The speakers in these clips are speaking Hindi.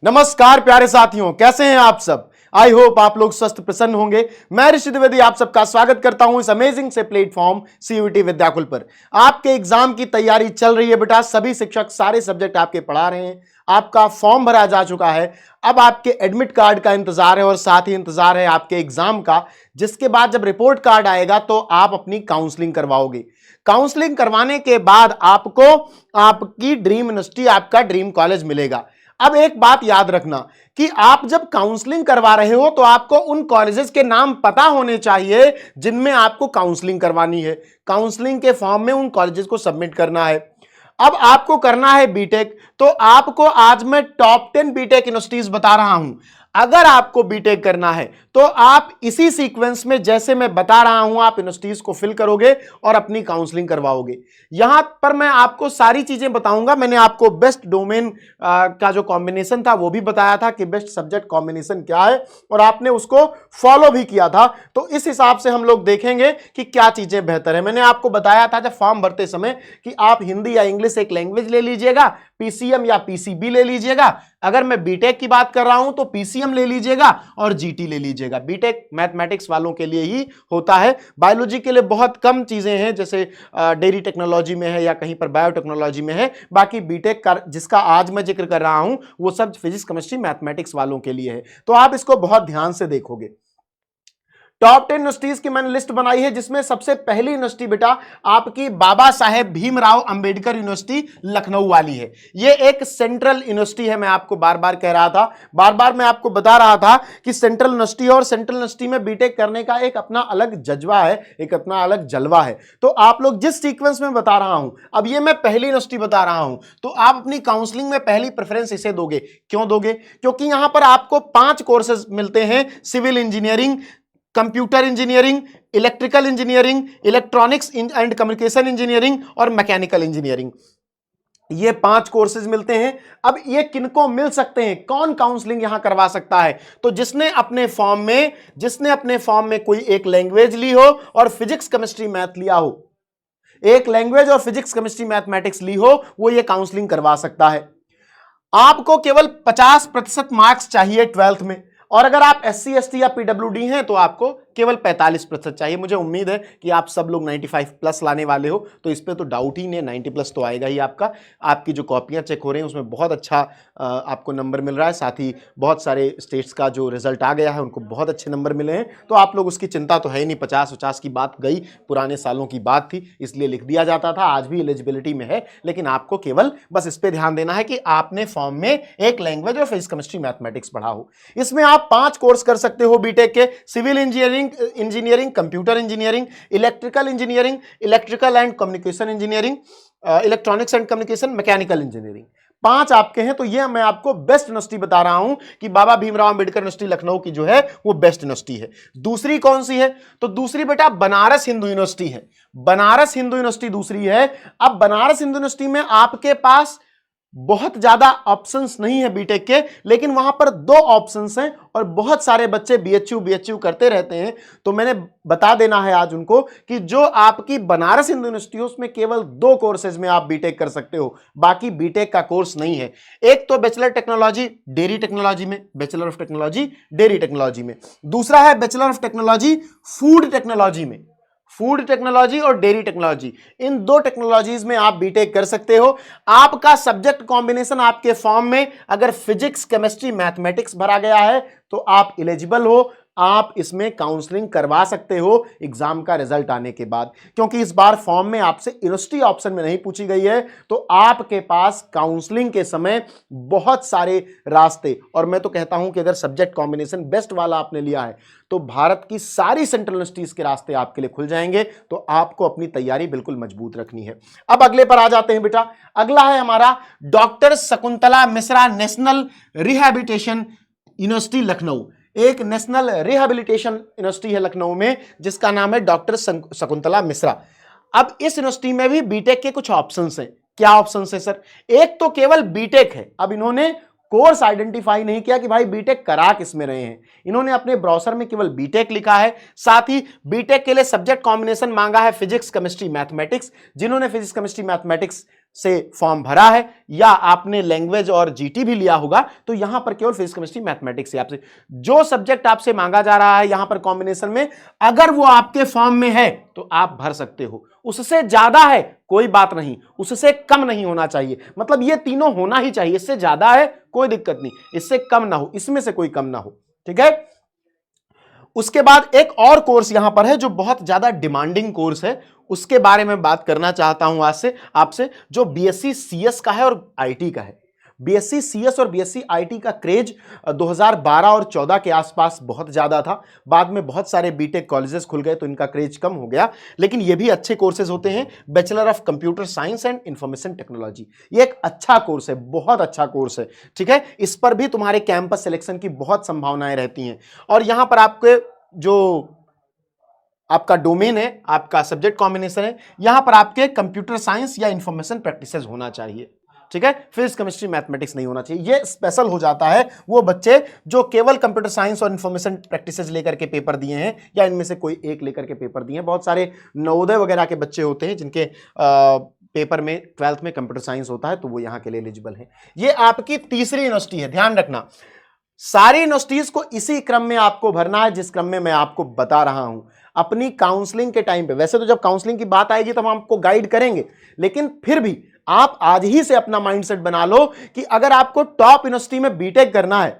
नमस्कार प्यारे साथियों, कैसे हैं आप सब। आई होप आप लोग स्वस्थ प्रसन्न होंगे। मैं ऋषि द्विवेदी आप सबका स्वागत करता हूं इस अमेजिंग से प्लेटफॉर्म सीयूटी विद्याकुल पर। आपके एग्जाम की तैयारी चल रही है बेटा। सभी शिक्षक सारे सब्जेक्ट आपके पढ़ा रहे हैं। आपका फॉर्म भरा जा चुका है। अब आपके एडमिट कार्ड का इंतजार है और साथ ही इंतजार है आपके एग्जाम का, जिसके बाद जब रिपोर्ट कार्ड आएगा तो आप अपनी काउंसलिंग करवाओगे। काउंसलिंग करवाने के बाद आपको आपकी ड्रीम यूनिवर्सिटी, आपका ड्रीम कॉलेज मिलेगा। अब एक बात याद रखना कि आप जब काउंसलिंग करवा रहे हो तो आपको उन कॉलेजेस के नाम पता होने चाहिए जिनमें आपको काउंसलिंग करवानी है। काउंसलिंग के फॉर्म में उन कॉलेजेस को सबमिट करना है। अब आपको करना है बीटेक, तो आपको आज मैं टॉप 10 बीटेक यूनिवर्सिटीज बता रहा हूं। अगर आपको बीटेक करना है तो आप इसी सीक्वेंस में जैसे मैं बता रहा हूं आप यूनिवर्सिटीज को फिल करोगे और अपनी काउंसलिंग करवाओगे। यहां पर मैं आपको सारी चीजें बताऊंगा। मैंने आपको बेस्ट डोमेन का जो कॉम्बिनेशन था वो भी बताया था कि बेस्ट सब्जेक्ट कॉम्बिनेशन क्या है, और आपने उसको फॉलो भी किया था। तो इस हिसाब से हम लोग देखेंगे कि क्या चीजें बेहतर है। मैंने आपको बताया था जब फॉर्म भरते समय कि आप हिंदी या इंग्लिश एक लैंग्वेज ले लीजिएगा, पीसीएम या पीसीबी ले लीजिएगा। अगर मैं बीटेक की बात कर रहा हूं तो पीसीएम ले लीजिएगा और जीटी ले लीजिएगा। बीटेक मैथमेटिक्स वालों के लिए ही होता है। बायोलॉजी के लिए बहुत कम चीजें हैं, जैसे डेयरी टेक्नोलॉजी में है या कहीं पर बायोटेक्नोलॉजी में है। बाकी बीटेक का जिसका आज मैं जिक्र कर रहा हूं वो सब फिजिक्स केमिस्ट्री मैथमेटिक्स वालों के लिए है। तो आप इसको बहुत ध्यान से देखोगे। टॉप 10 यूनिवर्सिटीज की मैंने लिस्ट बनाई है, जिसमें सबसे पहली यूनिवर्सिटी बेटा आपकी बाबा साहेब भीमराव अंबेडकर यूनिवर्सिटी लखनऊ वाली है। ये एक सेंट्रल यूनिवर्सिटी है। मैं आपको बार बार कह रहा था, बार बार मैं आपको बता रहा था कि सेंट्रल यूनिवर्सिटी है और सेंट्रल यूनिवर्सिटी में बीटेक करने का एक अपना अलग जज्बा है, एक अपना अलग जलवा है। तो आप लोग जिस सीक्वेंस में बता रहा हूं, अब ये मैं पहली यूनिवर्सिटी बता रहा हूं, तो आप अपनी काउंसलिंग में पहली प्रेफरेंस इसे दोगे। क्यों दोगे? क्योंकि यहां पर आपको 5 कोर्सेज मिलते हैं। Civil engineering, computer engineering, electrical engineering, electronics and communication engineering और मैकेनिकल इंजीनियरिंग। ये 5 कोर्सेज मिलते हैं। अब ये किनको मिल सकते हैं, कौन काउंसलिंग यहां करवा सकता है? तो जिसने अपने फॉर्म में कोई एक लैंग्वेज ली हो और फिजिक्स केमिस्ट्री मैथ लिया हो, एक लैंग्वेज और फिजिक्स केमिस्ट्री मैथमेटिक्स ली हो, वो ये काउंसलिंग करवा सकता है। आपको केवल 50% मार्क्स चाहिए 12th में, और अगर आप एससी एसटी या पीडब्ल्यूडी हैं तो आपको केवल 45% चाहिए। मुझे उम्मीद है कि आप सब लोग 95 प्लस लाने वाले हो, तो इस पे तो डाउट ही नहीं, 90 प्लस तो आएगा ही आपका। आपकी जो कॉपियां चेक हो रही हैं उसमें बहुत अच्छा आपको नंबर मिल रहा है। साथ ही बहुत सारे स्टेट्स का जो रिजल्ट आ गया है उनको बहुत अच्छे नंबर मिले हैं, तो आप लोग उसकी चिंता तो है ही नहीं। 50-50 की बात गई, पुराने सालों की बात थी, इसलिए लिख दिया जाता था। आज भी एलिजिबिलिटी में है, लेकिन आपको केवल बस इस पे ध्यान देना है कि आपने फॉर्म में एक लैंग्वेज और फिजिक्स केमिस्ट्री मैथमेटिक्स पढ़ा हो। इसमें आप 5 कोर्स कर सकते हो बीटेक के। Civil engineering, computer engineering, electrical engineering, electrical and communication engineering, electronics and communication, mechanical engineering. 5 आपके हैं। तो ये मैं आपको बेस्ट यूनिवर्सिटी बता रहा हूं कि बाबा भीमराव अंबेडकर यूनिवर्सिटी लखनऊ की जो है वो बेस्ट यूनिवर्सिटी है। दूसरी कौन सी है? तो दूसरी बेटा बनारस हिंदू यूनिवर्सिटी है। बनारस हिंदू यूनिवर्सिटी दूसरी है। अब बनारस हिंदू यूनिवर्सिटी में आपके पास बहुत ज्यादा ऑप्शंस नहीं है बीटेक के, लेकिन वहां पर 2 ऑप्शंस हैं और बहुत सारे बच्चे बीएचयू करते रहते हैं। तो मैंने बता देना है आज उनको कि जो आपकी बनारस हिंदू यूनिवर्सिटी है उसमें केवल 2 कोर्सेज में आप बीटेक कर सकते हो, बाकी बीटेक का कोर्स नहीं है। एक तो बैचलर टेक्नोलॉजी डेयरी टेक्नोलॉजी में, bachelor of technology dairy technology में। दूसरा है bachelor of technology food technology में। फूड टेक्नोलॉजी और डेयरी टेक्नोलॉजी, इन 2 टेक्नोलॉजीज में आप बीटेक कर सकते हो। आपका सब्जेक्ट कॉम्बिनेशन आपके फॉर्म में अगर फिजिक्स केमिस्ट्री मैथमेटिक्स भरा गया है तो आप एलिजिबल हो, आप इसमें काउंसलिंग करवा सकते हो एग्जाम का रिजल्ट आने के बाद। क्योंकि इस बार फॉर्म में आपसे यूनिवर्सिटी ऑप्शन में नहीं पूछी गई है, तो आपके पास काउंसलिंग के समय बहुत सारे रास्ते, और मैं तो कहता हूं कि अगर सब्जेक्ट कॉम्बिनेशन बेस्ट वाला आपने लिया है तो भारत की सारी सेंट्रल यूनिवर्सिटीज के रास्ते आपके लिए खुल जाएंगे। तो आपको अपनी तैयारी बिल्कुल मजबूत रखनी है। अब अगले पर आ जाते हैं बेटा। अगला है हमारा doctor Shakuntala Mishra national rehabilitation university Lucknow. एक नेशनल रिहैबिलिटेशन यूनिवर्सिटी है लखनऊ में जिसका नाम है डॉक्टर शकुंतला मिश्रा। अब इस यूनिवर्सिटी में भी बीटेक के कुछ ऑप्शंस हैं। क्या ऑप्शंस है सर? एक तो केवल बीटेक है। अब इन्होंने कोर्स आइडेंटिफाई नहीं किया कि भाई बीटेक करा किसमें रहे हैं, इन्होंने अपने ब्राउजर में केवल बीटेक लिखा है। साथ ही बीटेक के लिए सब्जेक्ट कॉम्बिनेशन मांगा है फिजिक्स केमिस्ट्री मैथमेटिक्स। जिन्होंने फिजिक्स केमिस्ट्री मैथमेटिक्स से फॉर्म भरा है या आपने लैंग्वेज और जीटी भी लिया होगा, तो यहां पर केवल फिजिक्स केमिस्ट्री मैथमेटिक्स से आपसे जो सब्जेक्ट आपसे मांगा जा रहा है यहां पर कॉम्बिनेशन में, अगर वो आपके फॉर्म में है तो आप भर सकते हो। उससे ज्यादा है कोई बात नहीं, उससे कम नहीं होना चाहिए, मतलब ये तीनों होना ही चाहिए। इससे ज्यादा है कोई दिक्कत नहीं, इससे कम ना हो, इसमें से कोई कम ना हो, ठीक है। उसके बाद एक और कोर्स यहां पर है जो बहुत ज्यादा डिमांडिंग कोर्स है, उसके बारे में बात करना चाहता हूं आज से आपसे, जो बीएससी सीएस का है और आईटी का है। बीएससी सीएस और बीएससी आईटी का क्रेज 2012 और 14 के आसपास बहुत ज्यादा था। बाद में बहुत सारे बीटेक कॉलेजेस खुल गए तो इनका क्रेज कम हो गया, लेकिन ये भी अच्छे कोर्सेज होते हैं। Bachelor of computer science and information technology, ये एक अच्छा कोर्स है, बहुत अच्छा कोर्स है, ठीक है। इस पर भी तुम्हारे कैंपस सिलेक्शन की बहुत संभावनाएं रहती हैं। और यहां पर आपके जो आपका डोमेन है, आपका सब्जेक्ट कॉम्बिनेशन है, यहां पर आपके कंप्यूटर साइंस या इंफॉर्मेशन प्रैक्टिसेस होना चाहिए, ठीक है। फिजिक्स केमिस्ट्री मैथमेटिक्स नहीं होना चाहिए। ये स्पेशल हो जाता है वो बच्चे जो केवल कंप्यूटर साइंस और इंफॉर्मेशन प्रैक्टिसेस लेकर के पेपर दिए हैं या इनमें से कोई एक लेकर के पेपर दिए हैं। बहुत सारे नवोदय वगैरह के बच्चे होते हैं जिनके पेपर में 12th में कंप्यूटर साइंस होता है, तो वो यहां के लिए एलिजिबल है। ये आपकी तीसरी यूनिवर्सिटी है, ध्यान रखना। सारी यूनिवर्सिटीज को इसी क्रम में आपको भरना है जिस क्रम में मैं आपको बता रहा हूं। अपनी काउंसलिंग के टाइम पे, वैसे तो जब काउंसलिंग की बात आएगी तो हम आपको गाइड करेंगे, लेकिन फिर भी आप आज ही से अपना माइंडसेट बना लो कि अगर आपको टॉप यूनिवर्सिटी में बीटेक करना है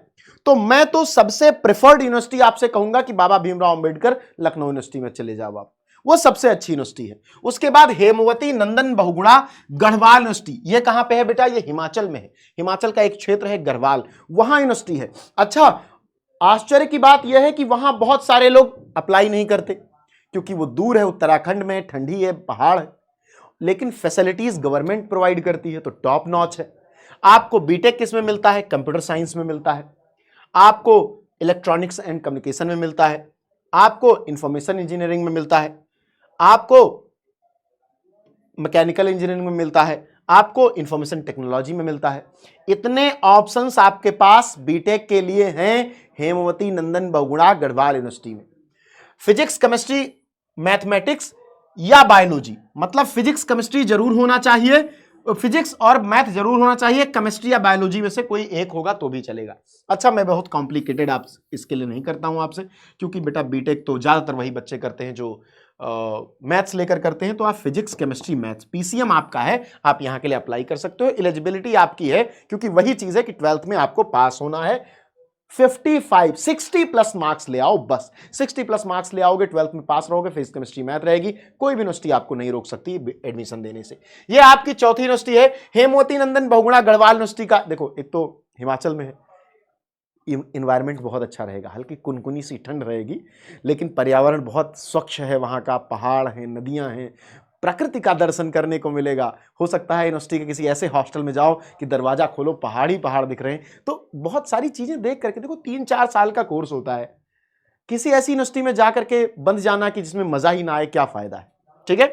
तो मैं तो सबसे प्रेफर्ड यूनिवर्सिटी आपसे कहूंगा कि बाबा भीमराव अंबेडकर लखनऊ यूनिवर्सिटी में चले जाओ आप, वो सबसे अच्छी यूनिवर्सिटी है। उसके बाद हेमवती नंदन बहुगुणा गढ़वाल यूनिवर्सिटी, ये कहां पे है बेटा? ये हिमाचल में है। हिमाचल का एक क्षेत्र है गढ़वाल, वहां यूनिवर्सिटी है। अच्छा, आश्चर्य की बात यह है कि वहां बहुत सारे लोग अप्लाई नहीं करते क्योंकि वो दूर है, उत्तराखंड में, ठंडी है, पहाड़ है, लेकिन फैसिलिटीज गवर्नमेंट प्रोवाइड करती है तो टॉप नॉच है। आपको बीटेक किस में मिलता है? कंप्यूटर साइंस में मिलता है, आपको इलेक्ट्रॉनिक्स एंड कम्युनिकेशन में मिलता है, आपको इंफॉर्मेशन इंजीनियरिंग में मिलता है, आपको मैकेनिकल इंजीनियरिंग में मिलता है, आपको इंफॉर्मेशन टेक्नोलॉजी में मिलता है। इतने ऑप्शंस आपके पास बीटेक के लिए हैं हेमवती नंदन बहुगुणा गढ़वाल यूनिवर्सिटी में। फिजिक्स केमिस्ट्री मैथमेटिक्स या बायोलॉजी, मतलब फिजिक्स केमिस्ट्री जरूर होना चाहिए, फिजिक्स और मैथ जरूर होना चाहिए, केमिस्ट्री या बायोलॉजी में से कोई एक होगा तो भी चलेगा। अच्छा, मैं बहुत कॉम्प्लिकेटेड आप इसके लिए नहीं करता हूं आपसे, क्योंकि बेटा बीटेक तो ज्यादातर वही बच्चे करते हैं जो मैथ्स लेकर करते हैं, तो आप फिजिक्स केमिस्ट्री मैथ्स पीसीएम आपका है, आप यहां के लिए अप्लाई कर सकते हो। एलिजिबिलिटी आपकी है क्योंकि वही चीज है कि 12th में आपको पास होना है। 60 प्लस मार्क्स ले आओ, बस 60 प्लस मार्क्स ले आओगे, 12th में पास रहोगे, फिजिक्स केमिस्ट्री मैथ रहेगी, कोई भी यूनिवर्सिटी आपको नहीं रोक सकती एडमिशन देने से। ये आपकी चौथी यूनिवर्सिटी है हेमवती नंदन बहुगुणा गढ़वाल यूनिवर्सिटी का। देखो, एक तो हिमाचल में है, इन्वायरमेंट बहुत अच्छा रहेगा, हल्की कुनकुनी सी ठंड रहेगी, लेकिन पर्यावरण बहुत स्वच्छ है, वहाँ का पहाड़ है, नदियाँ हैं, प्रकृति का दर्शन करने को मिलेगा। हो सकता है यूनिवर्सिटी के किसी ऐसे हॉस्टल में जाओ कि दरवाजा खोलो पहाड़ ही पहाड़ दिख रहे हैं, तो बहुत सारी चीजें देख करके, देखो 3-4 साल का कोर्स होता है, किसी ऐसी यूनिवर्सिटी में जाकर के बंद जाना कि जिसमें मजा ही ना आए, क्या फायदा है, ठीक है।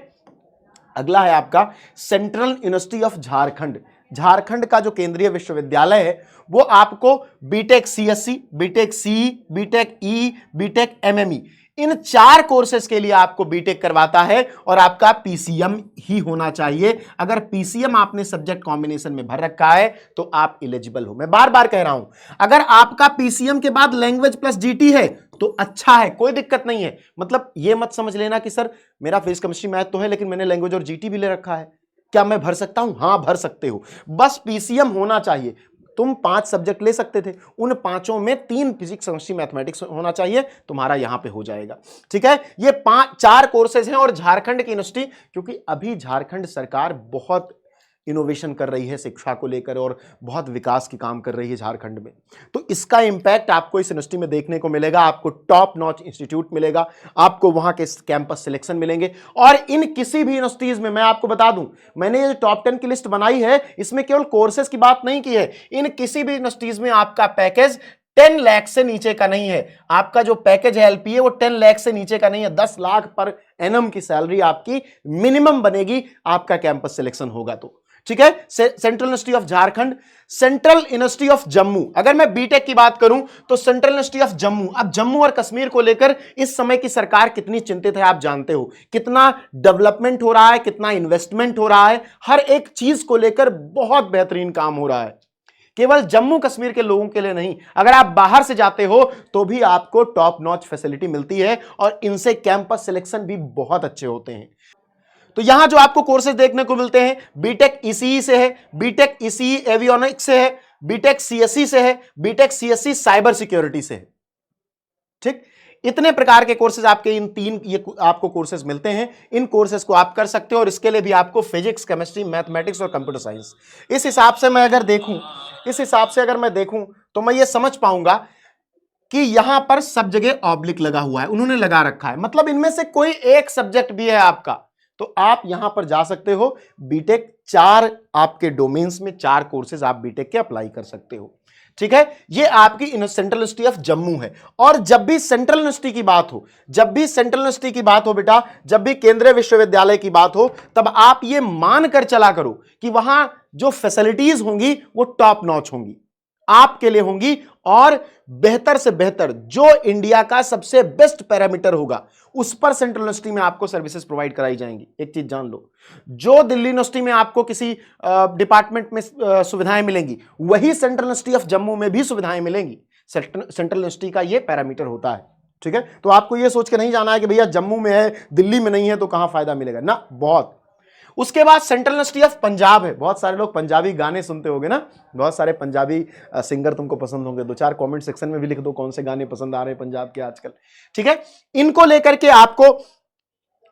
अगला है आपका central university of Jharkhand. Jharkhand का जो केंद्रीय विश्वविद्यालय है वो आपको B Tech CSC, B Tech CE, B Tech E, B Tech MME, इन 4 कोर्सेज के लिए आपको बीटेक करवाता है और आपका पीसीएम ही होना चाहिए। अगर पीसीएम आपने सब्जेक्ट कॉम्बिनेशन में भर रखा है तो आप एलिजिबल हो। मैं बार बार कह रहा हूं, अगर आपका पीसीएम के बाद लैंग्वेज प्लस जीटी है तो अच्छा है, कोई दिक्कत नहीं है। मतलब ये मत समझ लेना कि सर मेरा फिजिक्स केमिस्ट्री मैथ तो है लेकिन मैंने लैंग्वेज और जीटी भी ले रखा है, क्या मैं भर सकता हूं? हां, भर सकते हो, बस पीसीएम होना चाहिए। तुम 5 सब्जेक्ट ले सकते थे, उन 5 में 3 फिजिक्स केमिस्ट्री मैथमेटिक्स होना चाहिए, तुम्हारा यहां पे हो जाएगा, ठीक है। ये 4 कोर्सेज हैं और झारखंड की यूनिवर्सिटी, क्योंकि अभी झारखंड सरकार बहुत इनोवेशन कर रही है शिक्षा को लेकर और बहुत विकास की काम कर रही है झारखंड में, तो इसका इंपैक्ट आपको इस यूनिवर्सिटी में देखने को मिलेगा। आपको टॉप नॉच इंस्टीट्यूट मिलेगा, आपको वहां के कैंपस सिलेक्शन मिलेंगे। और इन किसी भी यूनिवर्सिटीज में मैं आपको बता दूं, मैंने ये टॉप 10 की लिस्ट बनाई है, इसमें केवल कोर्सेज की बात नहीं की है, इन किसी भी यूनिवर्सिटीज में आपका पैकेज 10 लाख से नीचे का नहीं है। आपका जो पैकेज है एलपीए वो 10 लाख से नीचे का नहीं है, 10 लाख पर एनम की सैलरी आपकी मिनिमम बनेगी, आपका कैंपस सिलेक्शन होगा तो, ठीक है, central university of Jharkhand, central university of Jammu. अगर मैं बीटेक की बात करूं तो सेंट्रल यूनिवर्सिटी ऑफ जम्मू। अब जम्मू और कश्मीर को लेकर इस समय की सरकार कितनी चिंतित है आप जानते हो, कितना डेवलपमेंट हो रहा है, कितना इन्वेस्टमेंट हो रहा है, हर एक चीज को लेकर बहुत बेहतरीन काम हो रहा है। केवल जम्मू कश्मीर के लोगों के लिए नहीं, अगर आप बाहर से जाते हो तो भी आपको टॉप नॉच फैसिलिटी मिलती है और इनसे कैंपस सिलेक्शन भी बहुत अच्छे होते हैं। तो यहां जो आपको कोर्सेज देखने को मिलते हैं, बीटेक ईसीई से है, बीटेक ईसीई एवियोनिक्स से है, बीटेक सीएसई से है, बीटेक सीएसई साइबर सिक्योरिटी से है। ठीक, इतने प्रकार के कोर्सेज आपके इन तीन ये आपको कोर्सेज मिलते हैं। इन कोर्सेज को आप कर सकते हो और इसके लिए भी आपको फिजिक्स, केमिस्ट्री, मैथमेटिक्स और कंप्यूटर साइंस, इस हिसाब से अगर मैं देखूं तो मैं ये समझ पाऊंगा कि यहां पर सब जगह ऑब्लिक लगा हुआ है, उन्होंने लगा रखा है, मतलब इनमें से कोई एक सब्जेक्ट भी है आपका तो आप यहां पर जा सकते हो। बीटेक 4 आपके डोमेन्स में 4 कोर्सेज आप बीटेक के अप्लाई कर सकते हो। ठीक है, ये आपकी सेंट्रल यूनिवर्सिटी ऑफ जम्मू है। और जब भी सेंट्रल यूनिवर्सिटी की बात हो बेटा, जब भी केंद्रीय विश्वविद्यालय की बात हो, तब आप ये मानकर चला करो कि वहां जो फैसिलिटीज होंगी वो टॉप नॉच होंगी, आपके लिए होंगी, और बेहतर से बेहतर जो इंडिया का सबसे बेस्ट पैरामीटर होगा उस पर सेंट्रल यूनिवर्सिटी में आपको सर्विसेज प्रोवाइड कराई जाएंगी। एक चीज जान लो, जो दिल्ली यूनिवर्सिटी में आपको किसी डिपार्टमेंट में सुविधाएं मिलेंगी, वही सेंट्रल यूनिवर्सिटी ऑफ जम्मू में भी सुविधाएं मिलेंगी। सेंट्रल यूनिवर्सिटी का ये पैरामीटर होता है। ठीक है, तो आपको ये सोच के नहीं जाना है कि भैया जम्मू में है, दिल्ली में नहीं है तो कहां फायदा मिलेगा ना, बहुत। उसके बाद सेंट्रल यूनिवर्सिटी ऑफ पंजाब है। बहुत सारे लोग पंजाबी गाने सुनते होंगे ना, बहुत सारे पंजाबी सिंगर तुमको पसंद होंगे, 2-4 कमेंट सेक्शन में भी लिख दो कौन से गाने पसंद आ रहे हैं पंजाब के आजकल। ठीक है, इनको लेकर के आपको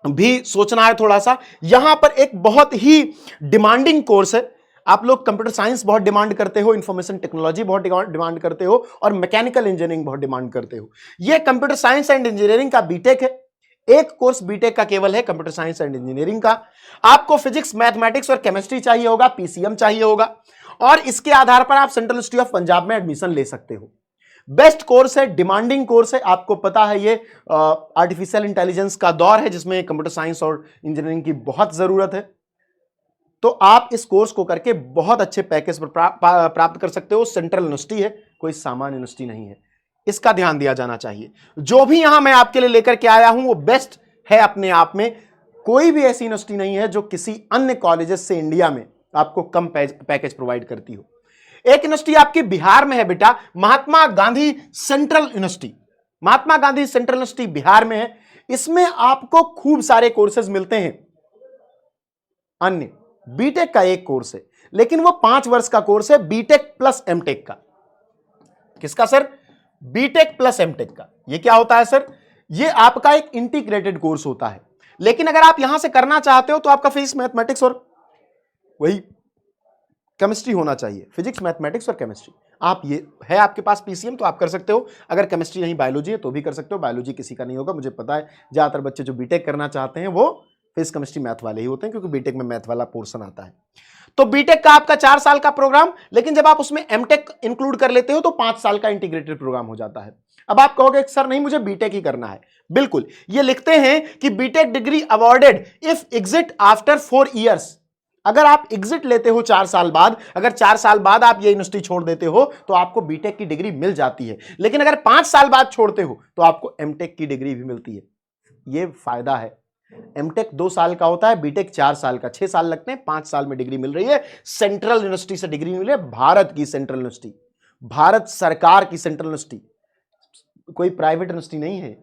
भी सोचना है थोड़ा सा। यहां पर एक बहुत ही डिमांडिंग कोर्स है, आप लोग कंप्यूटर साइंस बहुत डिमांड करते हो, इंफॉर्मेशन टेक्नोलॉजी बहुत डिमांड करते हो और मैकेनिकल इंजीनियरिंग बहुत डिमांड करते हो। यह कंप्यूटर साइंस एंड इंजीनियरिंग का बीटेक है। एक कोर्स बीटेक का केवल है कंप्यूटर साइंस एंड इंजीनियरिंग का। आपको फिजिक्स, मैथमेटिक्स और केमिस्ट्री चाहिए होगा, पीसीएम चाहिए होगा, और इसके आधार पर आप सेंट्रल यूनिवर्सिटी ऑफ पंजाब में एडमिशन ले सकते हो। बेस्ट कोर्स है, डिमांडिंग कोर्स है, आपको पता है ये आर्टिफिशियल इंटेलिजेंस का दौर है जिसमें कंप्यूटर साइंस और इंजीनियरिंग की बहुत जरूरत है। तो आप इस कोर्स को करके बहुत अच्छे पैकेज पर प्राप्त कर सकते हो। सेंट्रल यूनिवर्सिटी है, कोई सामान्य यूनिवर्सिटी नहीं है, इसका ध्यान दिया जाना चाहिए। जो भी यहां मैं आपके लिए लेकर के आया हूं वो बेस्ट है अपने आप में। कोई भी ऐसी यूनिवर्सिटी नहीं है जो किसी अन्य कॉलेजेस से इंडिया में आपको कम पैकेज प्रोवाइड करती हो। एक यूनिवर्सिटी आपकी बिहार में है बेटा, Mahatma Gandhi central university. Mahatma Gandhi central university Bihar में है। इसमें आपको खूब सारे कोर्सेज मिलते हैं। अन्य बीटेक का एक कोर्स है, लेकिन वो 5 वर्ष का कोर्स है, बीटेक प्लस एमटेक का। किसका सर? बीटेक प्लस एमटेक का। ये क्या होता है सर? ये आपका एक इंटीग्रेटेड कोर्स होता है। लेकिन अगर आप यहां से करना चाहते हो तो आपका फिजिक्स, मैथमेटिक्स और वही केमिस्ट्री होना चाहिए। फिजिक्स, मैथमेटिक्स और केमिस्ट्री। आप ये है आपके पास पीसीएम तो आप कर सकते हो। अगर केमिस्ट्री नहीं बायोलॉजी है तो भी कर सकते हो। बायोलॉजी किसी का नहीं होगा, मुझे पता है। ज्यादातर बच्चे जो बीटेक करना चाहते हैं वो फिजिक्स, केमिस्ट्री, मैथ वाले ही होते हैं, क्योंकि बीटेक में मैथ वाला पोर्शन आता है। तो बीटेक का आपका 4 साल का प्रोग्राम, लेकिन जब आप उसमें एमटेक इंक्लूड कर लेते हो तो 5 साल का इंटीग्रेटेड प्रोग्राम हो जाता है। अब आप कहोगे सर नहीं मुझे बीटेक ही करना है। बिल्कुल, ये लिखते हैं कि BTech degree awarded if exit after 4 years. अगर आप एग्जिट लेते हो 4 साल बाद, अगर 4 साल बाद आप ये यूनिवर्सिटी छोड़ देते हो तो आपको बीटेक की डिग्री मिल जाती है। लेकिन अगर 5 साल बाद छोड़ते हो तो आपको एमटेक की डिग्री भी मिलती है। ये फायदा है। एमटेक 2 साल का होता है, बीटेक 4 साल का, 6 साल लगते हैं, 5 साल में डिग्री मिल रही है। सेंट्रल यूनिवर्सिटी से डिग्री मिल रही है, भारत की सेंट्रल यूनिवर्सिटी, भारत सरकार की सेंट्रल यूनिवर्सिटी, कोई प्राइवेट यूनिवर्सिटी नहीं है,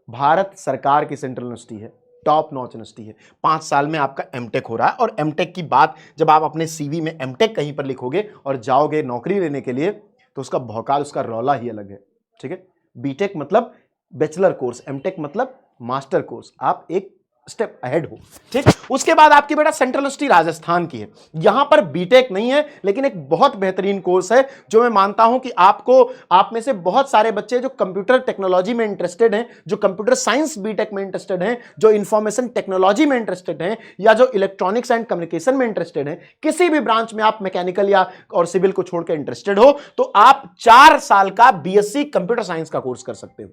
भारत सरकार की सेंट्रल यूनिवर्सिटी है, टॉप नॉच यूनिवर्सिटी है। 5 साल में आपका एमटेक हो रहा है। और एमटेक की बात जब आप अपने सीवी में एमटेक कहीं पर लिखोगे और जाओगे नौकरी लेने के लिए तो उसका भौकाल, उसका रौला ही अलग है। ठीक है, बीटेक मतलब बैचलर कोर्स, एमटेक मतलब मास्टर कोर्स, आप एक स्टेप अहेड हो। ठीक, उसके बाद आपकी बेटा सेंट्रल यूनिवर्सिटी राजस्थान की है। यहां पर बीटेक नहीं है, लेकिन एक बहुत बेहतरीन कोर्स है जो मैं मानता हूं कि आप में से बहुत सारे बच्चे जो कंप्यूटर टेक्नोलॉजी में इंटरेस्टेड हैं, जो कंप्यूटर साइंस बीटेक में इंटरेस्टेड हैं, जो इंफॉर्मेशन टेक्नोलॉजी में इंटरेस्टेड हैं, या जो इलेक्ट्रॉनिक्स एंड कम्युनिकेशन में इंटरेस्टेड हैं, किसी भी ब्रांच में आप मैकेनिकल या और सिविल को छोड़कर इंटरेस्टेड हो तो आप 4 साल का बीएससी कंप्यूटर साइंस का कोर्स कर सकते हो।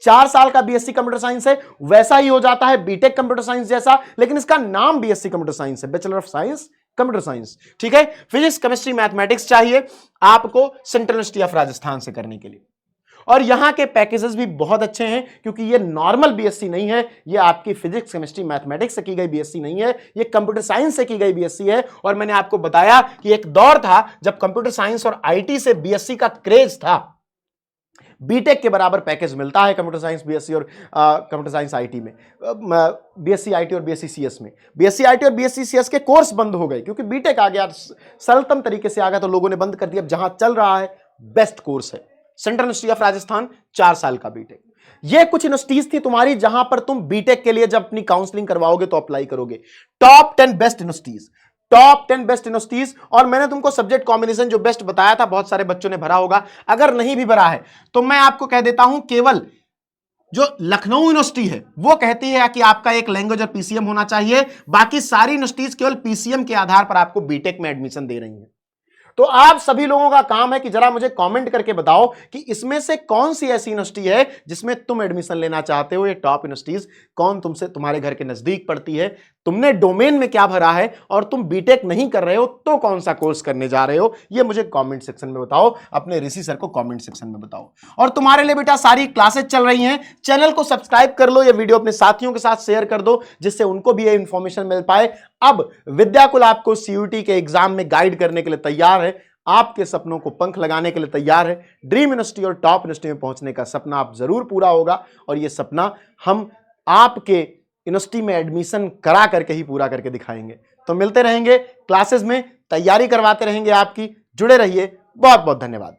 4 साल का बीएससी कंप्यूटर साइंस है, वैसा ही हो जाता है बीटेक कंप्यूटर साइंस जैसा, लेकिन इसका नाम बीएससी कंप्यूटर साइंस है, bachelor of science computer science, ठीक है। फिजिक्स, केमिस्ट्री, मैथमेटिक्स चाहिए आपको सेंट्रल यूनिवर्सिटी ऑफ राजस्थान से करने के लिए। और यहां के पैकेजेस भी बहुत अच्छे हैं, क्योंकि ये नॉर्मल बीएससी नहीं है, ये आपकी फिजिक्स, केमिस्ट्री, मैथमेटिक्स से की गई बीएससी नहीं है, ये कंप्यूटर साइंस से की गई बीएससी है। और मैंने आपको बताया कि एक दौर था जब कंप्यूटर साइंस और आईटी से बीएससी का क्रेज था। बीटेक के बराबर पैकेज मिलता है कंप्यूटर साइंस बीएससी और कंप्यूटर साइंस आईटी में, बीएससी आईटी और बीएससी सीएस में। बीएससी आईटी और बीएससी सीएस के कोर्स बंद हो गए क्योंकि बीटेक आ गया, सरलतम तरीके से आ गया, तो लोगों ने बंद कर दिया। अब जहां चल रहा है बेस्ट कोर्स है सेंट्रल यूनिवर्सिटी ऑफ राजस्थान, 4 साल का बीटेक। ये कुछ यूनिवर्सिटीज थी तुम्हारी जहां पर तुम बीटेक के लिए जब अपनी काउंसलिंग करवाओगे तो अप्लाई करोगे। Top 10 best universities, top 10 best universities. और मैंने तुमको सब्जेक्ट कॉम्बिनेशन जो बेस्ट बताया था, बहुत सारे बच्चों ने भरा होगा, अगर नहीं भी भरा है तो मैं आपको कह देता हूं, केवल जो लखनऊ यूनिवर्सिटी है वो कहती है कि आपका एक लैंग्वेज और पीसीएम होना चाहिए, बाकी सारी यूनिवर्सिटीज केवल पीसीएम के आधार पर आपको बीटेक में एडमिशन दे रही है। तो आप सभी लोगों का काम है कि जरा मुझे कमेंट करके बताओ कि इसमें से कौन सी ऐसी यूनिवर्सिटी है जिसमें तुम एडमिशन लेना चाहते हो। ये टॉप यूनिवर्सिटीज कौन तुमसे, तुम्हारे घर के नजदीक पड़ती है, तुमने डोमेन में क्या भरा है, और तुम बीटेक नहीं कर रहे हो तो कौन सा कोर्स करने जा रहे हो, ये मुझे कमेंट सेक्शन में बताओ, अपने ऋषि सर को कमेंट सेक्शन में बताओ। और तुम्हारे लिए बेटा सारी क्लासेस चल रही हैं, चैनल को सब्सक्राइब कर लो, ये वीडियो अपने साथियों के साथ शेयर कर दो जिससे उनको भी ये इंफॉर्मेशन मिल पाए। अब विद्याकुल आपको सीयूटी के एग्जाम में गाइड करने के लिए तैयार है, आपके सपनों को पंख लगाने के लिए तैयार है। ड्रीम यूनिवर्सिटी और टॉप यूनिवर्सिटी में पहुंचने का सपना आप जरूर पूरा होगा, और यह सपना हम आपके यूनिवर्सिटी में एडमिशन करा करके ही पूरा करके दिखाएंगे। तो मिलते रहेंगे क्लासेस में, तैयारी करवाते रहेंगे आपकी, जुड़े रहिए। बहुत बहुत धन्यवाद।